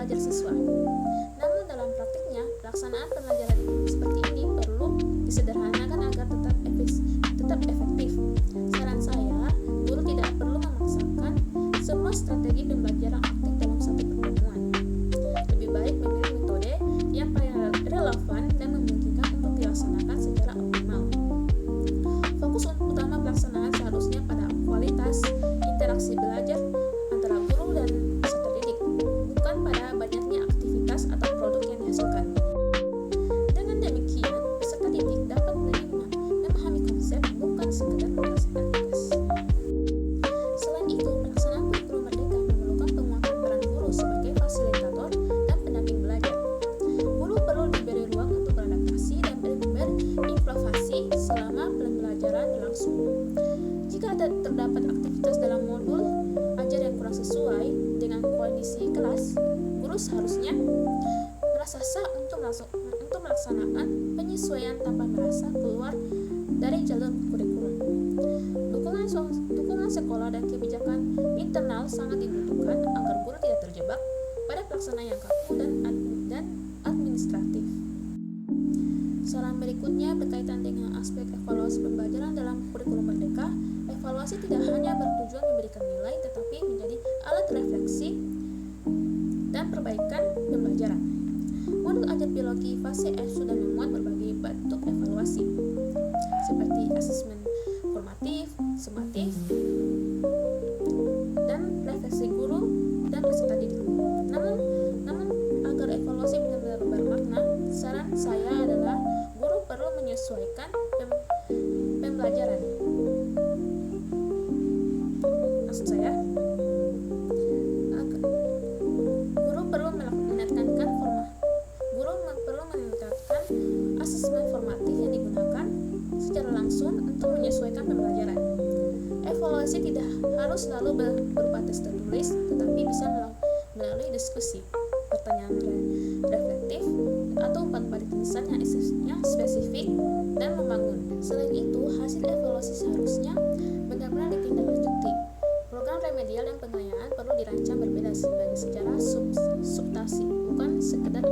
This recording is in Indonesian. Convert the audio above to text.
belajar siswa. Namun dalam praktiknya, pelaksanaan pembelajaran seperti ini perlu disederhanakan agar tetap efektif. Saran saya, guru tidak perlu memaksakan semua strategi pembelajaran aktif dalam satu pertemuan. Lebih baik memilih metode yang paling relevan dan memungkinkan untuk dilaksanakan secara optimal. Fokus utama pelaksanaan seharusnya pada kualitas interaksi belajar antara guru dan peserta didik, bukan pada banyaknya aktivitas atau produk yang dihasilkan. Dengan demikian, peserta didik dapat memahami konsep, bukan sekedar menyelesaikan tugas. Selain itu, pelaksanaan kurikulum merdeka memerlukan penguatan peran guru sebagai fasilitator dan pendamping belajar. Guru perlu diberi ruang untuk beradaptasi dan berimprovisasi selama pembelajaran berlangsung. Jika terdapat aktivitas dalam modul ajar yang kurang sesuai dengan kondisi kelas, guru seharusnya merasa sah untuk melaksanakan penyesuaian tanpa merasa keluar dari jalur kurikulum. Dukungan sekolah dan kebijakan internal sangat dibutuhkan agar guru tidak terjebak pada pelaksanaan yang kaku dan administratif. Saran berikutnya berkaitan dengan aspek evaluasi pembelajaran dalam kurikulum merdeka. Evaluasi tidak hanya bertujuan memberikan nilai, tetapi menjadi alat refleksi dan perbaikan pembelajaran. Modul ajar biologi fase F sudah memuat berbagai bentuk evaluasi, seperti asesmen formatif, sumatif, dan refleksi guru dan peserta didik. Namun agar evaluasi benar-benar bermakna, saran saya adalah guru perlu menyesuaikan pembelajaran. Maksud saya, guru perlu menekankan asesmen formatif yang digunakan secara langsung untuk menyesuaikan pembelajaran. Evaluasi tidak harus selalu berupa tes tertulis, tetapi bisa melalui diskusi, pertanyaan reflektif, atau umpan-umpan tulisan yang spesifik dan membangun. Selain itu, hasil evaluasi seharusnya benar-benar ditindaklanjuti. Program remedial dan pengayaan perlu dirancang berbeda secara substansi, bukan sekedar